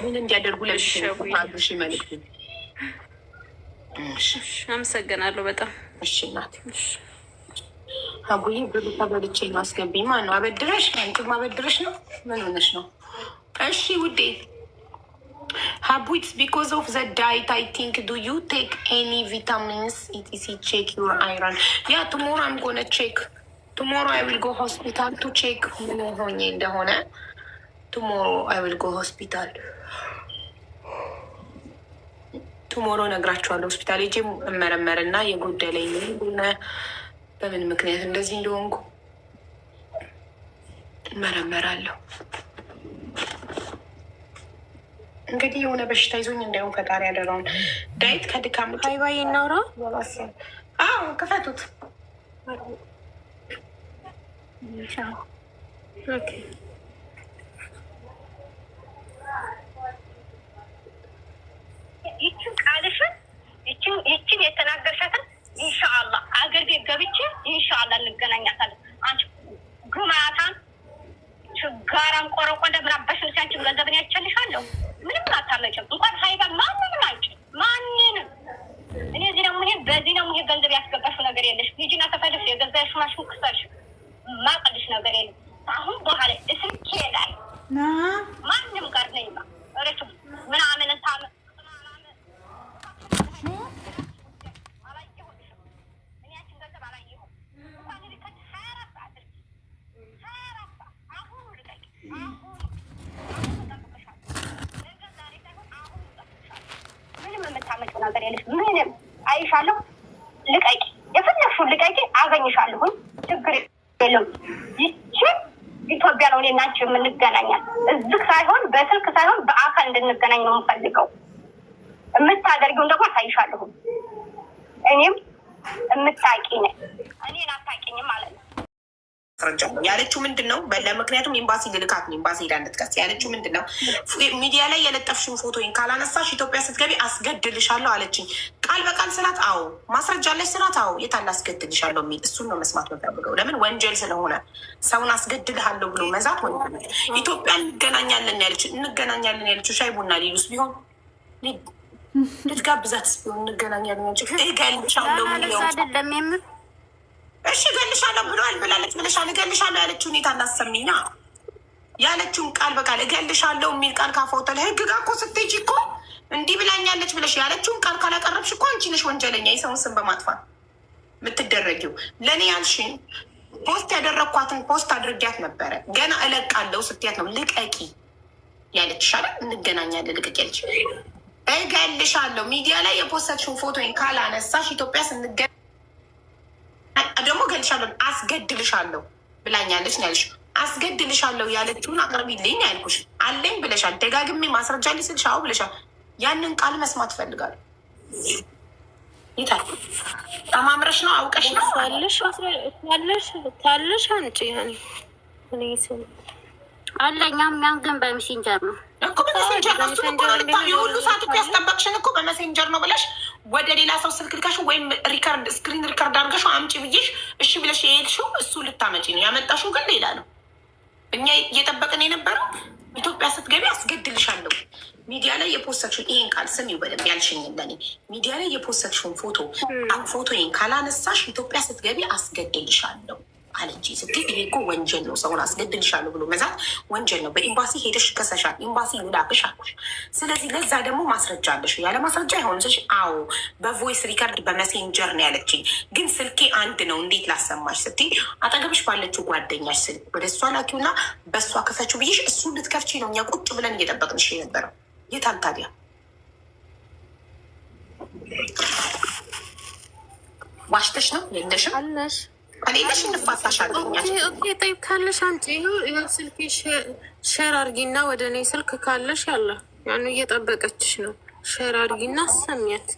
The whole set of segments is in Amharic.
ምን እንዲያደርጉ ለብሽ መልክ። አመሰግናለሁ በጣም እሺ። እናቴ አቡዬ ብሉ ተበልቼ ነው አስገቢ። ማን ነው አበድረሽ? አንቺም አበድረሽ ነው? ምን ሆነሽ ነው? እሺ ውዴ Habu, it's because of the diet, I think. Do you take any vitamins? etc. Check your iron. Yeah, tomorrow I'm gonna check. Tomorrow I will go hospital to check. Tomorrow I will go hospital. Tomorrow ነግራቸዋለሁ ሆስፒታል ሄጄ እመረመርና የጎደለኝ በምን ምክንያት እንደዚህ እንደሆንኩ እመረመራለሁ። እንግዲህ የሆነ በሽታ ይዞኝ እንዳይሆን ፈጣሪ ያደረውን ዳይት ከድካም ሀይባይ እናውራ። አዎ ክፈቱት። ይችን ቃልሽን ይችን የተናገርሻትን ኢንሻአላህ አገር ቤት ገብቼ ኢንሻአላህ እንገናኛታለን። አንቺ ግማታም ችጋራም ቆረቆ እንደምናበሽ ሲያንቺም ገንዘብን ያቸልሻለሁ። ምንም አታመጭም። እንኳን ሀይባ ማንንም አንቺ ማንንም እኔ እዚህ ደግሞ ይሄ በዚህ ነው ይሄ ገንዘብ ያስገባሽው ነገር የለሽ። ሂጂና ተፈልሽ የገዛሽው ማሽን ክሳሽ ማቀልሽ ነገር የለም። አሁን በኋላ እስኪ ላይ ማንም ጋር ነኝ ረቱ ምናምን ታመ ነገር የለሽ። ምንም አይሻለሁ። ልቀቂ፣ የፈለግሽውን ልቀቂ፣ አገኝሻለሁኝ። ችግር የለውም። ይችን ኢትዮጵያ ነው እኔና አንቺ የምንገናኛል። እዚህ ሳይሆን በስልክ ሳይሆን በአካል እንድንገናኝ ነው የምፈልገው። የምታደርጊውን ደግሞ አሳይሻለሁኝ። እኔም የምታውቂ ነኝ፣ እኔን አታውቂኝም ማለት ነው። ያለችው ምንድን ነው? ለምክንያቱም ኤምባሲ ልልካት ነው። ኤምባሲ ሄዳ እንድትቀስ ያለችው ምንድን ነው? ሚዲያ ላይ የለጠፍሽን ፎቶን ካላነሳሽ ኢትዮጵያ ስትገቢ አስገድልሻለሁ አለችኝ። ቃል በቃል ስላት አዎ ማስረጃ አለሽ ስላት አዎ የታለ አስገድልሻለሁ የሚል እሱን ነው መስማት መፈልገው። ለምን ወንጀል ስለሆነ ሰውን አስገድልሃለሁ ብሎ መዛት ወንጀል። ኢትዮጵያ እንገናኛለን ያለችው እንገናኛለን ያለችው ሻይ ቡና ሊሉስ ቢሆን ልትጋብዛትስ ቢሆን እንገናኛለን ያለችው እገልሻለሁ አይደለም የምር እሺ እገልሻለሁ ብሏል ብላለች ብለሻል። እገልሻለሁ ያለችው ሁኔታ እናሰሚና ያለችውን ቃል በቃል እገልሻለሁ የሚል ቃል ካፎተለ ህግ ጋር እኮ ስትሄጂ እኮ እንዲህ ብላኛለች ብለሽ ያለችውን ቃል ካላቀረብሽ እኮ አንቺ ነሽ ወንጀለኛ። የሰውን ስም በማጥፋት የምትደረጊው። ለእኔ ያልሽኝ ፖስት ያደረግኳትን ፖስት አድርጊያት ነበረ። ገና እለቃለሁ ስትያት ነው ልቀቂ ያለች። ይሻላል እንገናኛለን ልቀቂ ያለች። እገልሻለሁ ሚዲያ ላይ የፖስተችውን ፎቶን ካላነሳሽ ኢትዮጵያ ስንገ ደግሞ ገልሻለሁ አስገድልሻለሁ ብላኛለች ነው ያልሽ። አስገድልሻለሁ ያለችውን አቅርቢልኝ ያልኩሽ አለኝ ብለሻል። ደጋግሜ ማስረጃ ሊስልሽ አዎ ብለሻል። ያንን ቃል መስማት እፈልጋለሁ። ይታል ተማምረሽ ነው አውቀሽ ነው ታለሽ አንቺ አለኛም ያን ግን በሜሴንጀር ነው እኮ በሜሴንጀር ነው የሁሉ ሰዓት እኮ ያስጠበቅሽን እኮ በሜሴንጀር ነው ብለሽ ወደ ሌላ ሰው ስልክ ልካሽ ወይም ሪከርድ ስክሪን ሪከርድ አድርገሽው አምጪ ብዬሽ እሺ ብለሽ የሄድሽው እሱ ልታመጪ ነው። ያመጣሽው ግን ሌላ ነው። እኛ እየጠበቅን የነበረው ኢትዮጵያ ስትገቢ አስገድልሻለሁ ሚዲያ ላይ የፖስተክሽን ይሄን ቃል ስሚው በደንብ ያልሽኝ ለኔ ሚዲያ ላይ የፖስተክሽን ፎቶዬን ካላነሳሽ ኢትዮጵያ ስትገቢ አስገድልሻለሁ አለች ስትይ ይሄ እኮ ወንጀል ነው። ሰውን አስገድልሻለሁ ብሎ መዛት ወንጀል ነው። በኤምባሲ ሄደሽ ከሰሻል። ኤምባሲ ይላክሽ አልኩሽ። ስለዚህ ለዛ ደግሞ ማስረጃ አለሽ። ያለ ማስረጃ አይሆንሽ። አዎ በቮይስ ሪከርድ በመሴንጀር ነው ያለችኝ። ግን ስልኬ አንድ ነው እንዴት ላሰማሽ ስትይ አጠገብሽ ባለችው ጓደኛሽ ስልክ ወደ እሷ ላኪውና በእሷ ክፈችው ብዬሽ እሱ ልትከፍቺ ነው እኛ ቁጭ ብለን እየጠበቅንሽ የነበረው። የታል ታዲያ? ዋሽተሽ ነው የለሽም አለሽ ከሌለሽ እንፋታሻለን። ጠይብ ካለሽ አንቺ ይኸው ስልክ ሼር አድርጊና ወደ እኔ ስልክ ካለሽ ያለ ያኑ እየጠበቀችሽ ነው። ሼር አድርጊና አሰሚያት።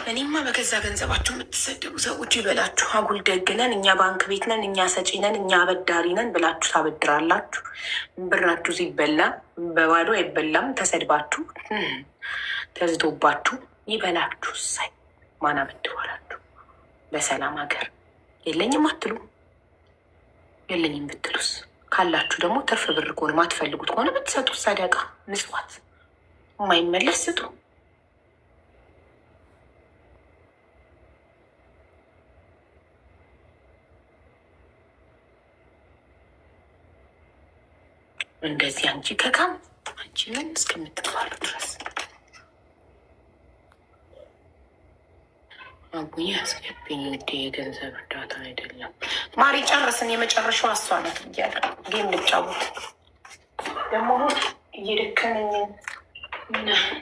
እኔማ በገዛ ገንዘባችሁ የምትሰደቡ ሰዎች ይበላችሁ። አጉል ደግነን እኛ ባንክ ቤት ነን፣ እኛ ሰጪ ነን፣ እኛ አበዳሪ ነን ብላችሁ ታበድራላችሁ። ብራችሁ ሲበላ በባዶ አይበላም። ተሰድባችሁ ተዝቶባችሁ ይበላችሁ። ሳይ ማን አበድሯላችሁ? በሰላም ሀገር የለኝም አትሉ። የለኝም ብትሉስ ካላችሁ ደግሞ ትርፍ ብር ከሆነ ማትፈልጉት ከሆነ ብትሰጡ ሰደቃ ምጽዋት የማይመለስ ስጡ። እንደዚህ አንቺ ከካም አንቺ ምን እስከምትባሉ ድረስ አቡዬ አስገብኝ። ውዴ የገንዘብ እርዳታ አይደለም። ማሪ ጨርስን። የመጨረሻው እሷ ናት እያለ ጌም ልጫወት ደግሞ እየደከመኝ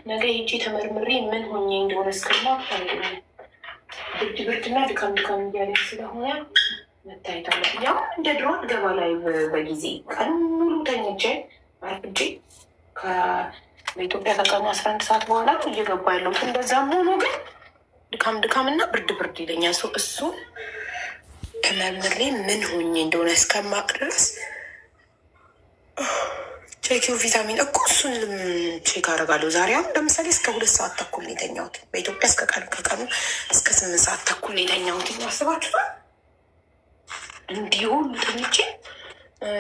ነገ ሄጄ ተመርምሬ ምን ሆኜ እንደሆነ እስከማ ብርድ ብርድና ድካም ድካም እያለ ስለሆነ መታየት አለ። ያው እንደ ድሮ ገባ ላይ በጊዜ ቀን ሙሉ ተኝቼ አርፍጄ በኢትዮጵያ ከቀኑ 11 ሰዓት በኋላ ነው እየገባ ያለሁት። እንደዛም ሆኖ ግን ድካም ድካም እና ብርድ ብርድ ይለኛል። ሰው እሱ ተመርምሬ ምን ሆኜ እንደሆነ እስከማቅ ድረስ ቼኪው ቪታሚን እኮ እሱን ቼክ አደርጋለሁ። ዛሬ አሁን ለምሳሌ እስከ 2 ሰዓት ተኩል ነው የተኛሁት። በኢትዮጵያ እስከ ከቀኑ እስከ 8 ሰዓት ተኩል ነው የተኛሁት። አስባችኋል? እንዲሁ ተኝቼ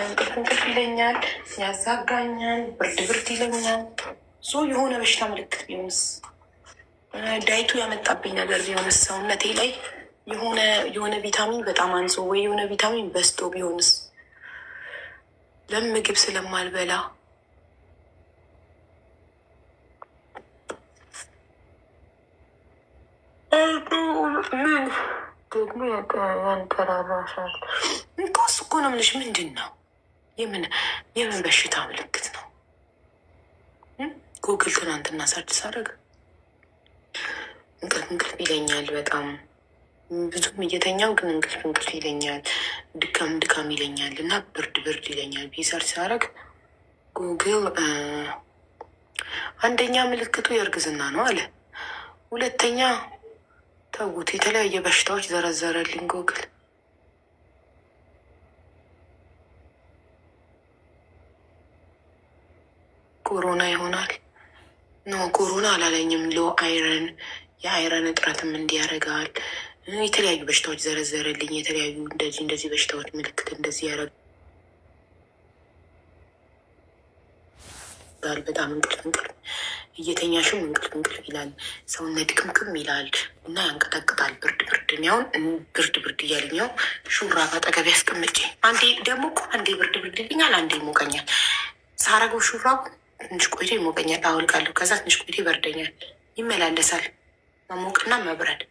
እንቅልፍ እንቅልፍ ይለኛል፣ ያዛጋኛል፣ ብርድ ብርድ ይለኛል። የሆነ በሽታ ምልክት ቢሆንስ? ዳይቱ ያመጣብኝ ነገር ቢሆንስ? ሰውነቴ ላይ የሆነ ቪታሚን በጣም አንሶ ወይ የሆነ ቪታሚን በስቶ ቢሆንስ? ለምግብ ስለማልበላ ምን ደግሞ ያንጠራራሻል እኮ እሱ እኮ ነው የምልሽ። ምንድን ነው የምን በሽታ ምልክት ነው? ጉግል ትናንትና ሰርች ሳደርግ እንቅልፍ እንቅልፍ ይለኛል። በጣም ብዙም እየተኛው ግን እንቅልፍ እንቅልፍ ይለኛል፣ ድካም ድካም ይለኛል እና ብርድ ብርድ ይለኛል። ሰርች ሳደርግ ጉግል አንደኛ ምልክቱ የእርግዝና ነው አለ። ሁለተኛ ተውት፣ የተለያየ በሽታዎች ዘረዘረልኝ ጉግል። ኮሮና ይሆናል። ኖ ኮሮና አላለኝም። ሎ አይረን፣ የአይረን እጥረትም እንዲያደርጋል። የተለያዩ በሽታዎች ዘረዘረልኝ። የተለያዩ እንደዚህ በሽታዎች ምልክት እንደዚህ ያደርጋል። በጣም እንቅልፍ እንቅልፍ እየተኛሽም እንቅልፍ እንቅልፍ ይላል። ሰውነት ድክምክም ይላል እና ያንቀጠቅጣል። ብርድ ብርድ ያሁን ብርድ ብርድ እያለኛው ሹራብ አጠገቤ ያስቀምጬ አንዴ ብርድ ብርድ ይልኛል፣ አንዴ ይሞቀኛል። ሳረገው ሹራቡ ትንሽ ቆይቶ ይሞቀኛል፣ አውልቃለሁ። ከዛ ትንሽ ቆይቶ ይበርደኛል። ይመላለሳል መሞቅና መብረድ።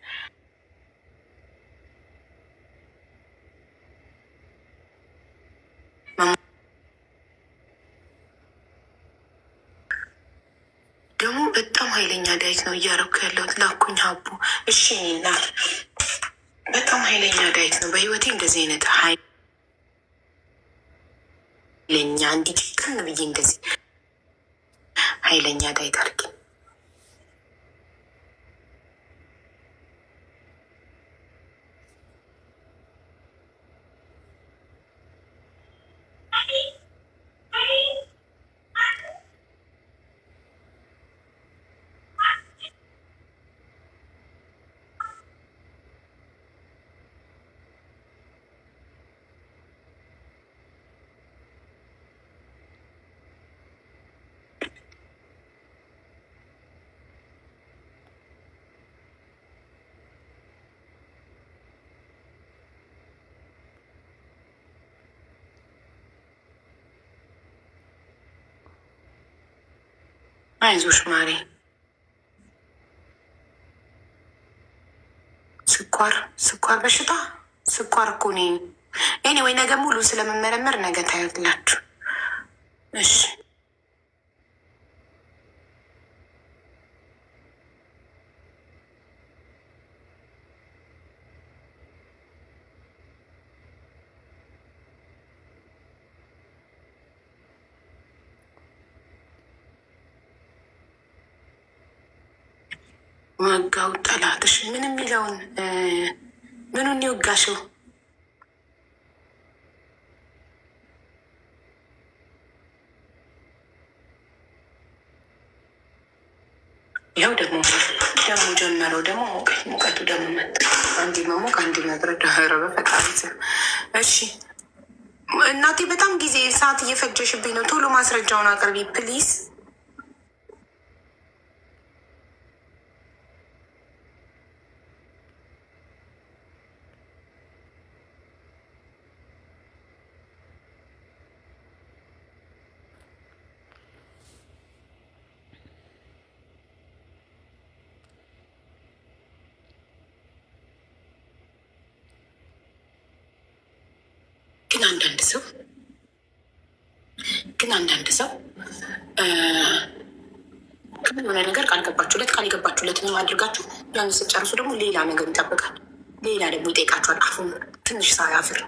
ደግሞ በጣም ኃይለኛ ዳይት ነው እያረኩ ያለሁት። ላኩኝ ሀቡ። እሺ እናት በጣም ኃይለኛ ዳይት ነው። በህይወቴ እንደዚህ አይነት ኃይለኛ እንዲጭቅን ብዬ እንደዚህ ኃይለኛ ዳይት አድርጌ አይዞሽ ማሬ። ስኳር በሽታ ስኳር እኮ ነኝ እኔ። ወይ ነገ ሙሉ ስለምመረመር ነገ ታያላችሁ። እሺ ወጋው ጠላትሽ ምን የሚለውን ምኑን ይወጋሽው? ያው ደግሞ ጀመረው ደግሞ ሙቀቱ ደግሞ መጣ። አንዲ መሞቅ አንዲ መብረድ ረ በፈጣሪ ስም። እሺ እናቴ በጣም ጊዜ ሰዓት እየፈጀሽብኝ ነው። ቶሎ ማስረጃውን አቅርቢ ፕሊዝ። ግን አንዳንድ ሰው የሆነ ነገር ቃል የገባችሁለት አድርጋችሁ ያን ስጨርሱ ደግሞ ሌላ ነገር ይጠብቃል። ሌላ ደግሞ ይጠይቃችኋል። አፉን ትንሽ ሳያፍር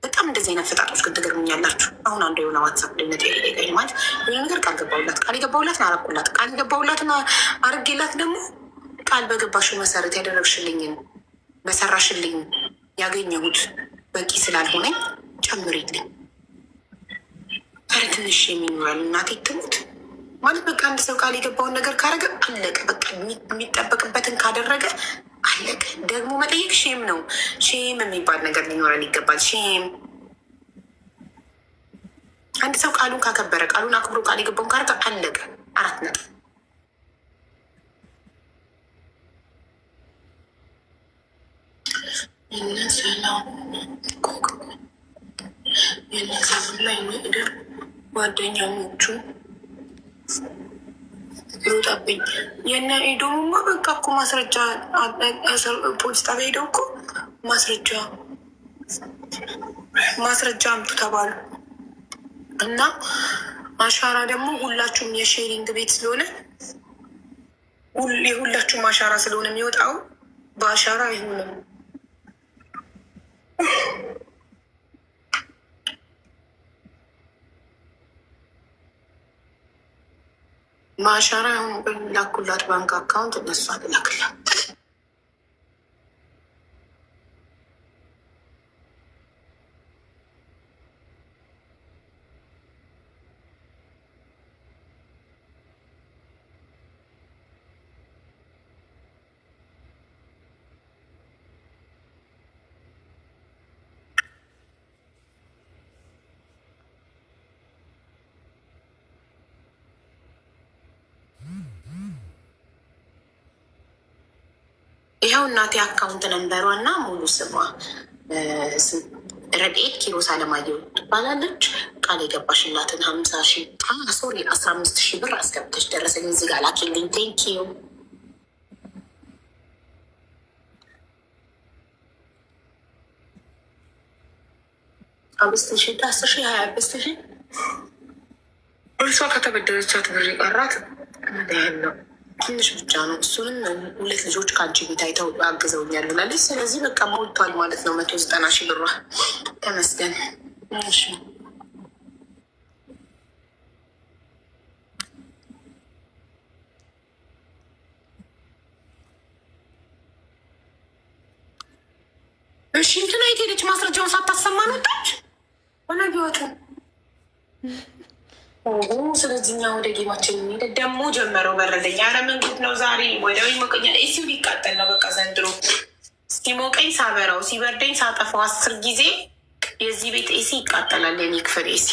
በጣም እንደዚህ አይነት ፈጣጦች ግን ትገርሙኛላችሁ። አሁን አንዱ የሆነ ዋትሳፕ ልነት ጠይቀኝ ማለት የሆነ ነገር ቃል የገባሁላትን አረኩላት። ቃል የገባሁላትን አርጌላት ደግሞ ቃል በገባሽው መሰረት ያደረግሽልኝን በሰራሽልኝ ያገኘሁት በቂ ስላልሆነኝ ጨምሪልኝ። ኧረ ትንሽ የሚኖራል እናቴ ትሙት ማለት በቃ አንድ ሰው ቃል የገባውን ነገር ካደረገ አለቀ። በቃ የሚጠበቅበትን ካደረገ አለቀ። ደግሞ መጠየቅ ሼም ነው። ሼም የሚባል ነገር ሊኖረን ይገባል። ሼም አንድ ሰው ቃሉን ካከበረ ቃሉን አክብሮ ቃል የገባውን ካደረገ አለቀ። 4 ነጥብ። ላይ ምድር ጓደኛሞቹ ይወጣብኝ የነ ኤዶሙማ በቃ እኮ ማስረጃ ፖሊስ ጣቢያ ሄደው እኮ ማስረጃ አምጡ ተባሉ እና አሻራ ደግሞ ሁላችሁም የሼሪንግ ቤት ስለሆነ የሁላችሁም አሻራ ስለሆነ የሚወጣው በአሻራ አይሆንም። በአሻራ አሁን ላኩላት ባንክ አካውንት እነሱ አልላክላት። ይኸው እናቴ አካውንት ነንበሯ እና ሙሉ ስሟ ረድኤት ኪሮስ አለማየሁ ትባላለች። ቃል የገባሽላትን 15,000 ብር አስገብተሽ ደረሰኝ እዚህ ጋር ላኪልኝ። ቴንኪዩ 5,000 10,000 25,000 እርሷ ከተበደረቻት ብር ቀራት ያህል ነው። ትንሽ ብቻ ነው። እሱንም 2 ልጆች ከአንቺ ቤት አይተው አግዘውኛል ብላለች። ስለዚህ በቃ ሞልቷል ማለት ነው። 190,000 ብሯ ተመስገን። እሺ እንትና የት ሄደች? ማስረጃውን ሳታሰማን ወጣች። ሆነጊወቱ ስለዚህ እኛ ወደ ጌማችን የሚሄደ ደግሞ ጀመረው። በረደኝ። ኧረ ምን ጉድ ነው ዛሬ? ወደ ወይ ሞቀኛ ኤሲው ሊቃጠል ነው። በቃ ዘንድሮ ሲሞቀኝ ሳበራው ሲበርደኝ ሳጠፋው 10 ጊዜ የዚህ ቤት ኤሲ ይቃጠላል። የኔ ክፍል ኤሲ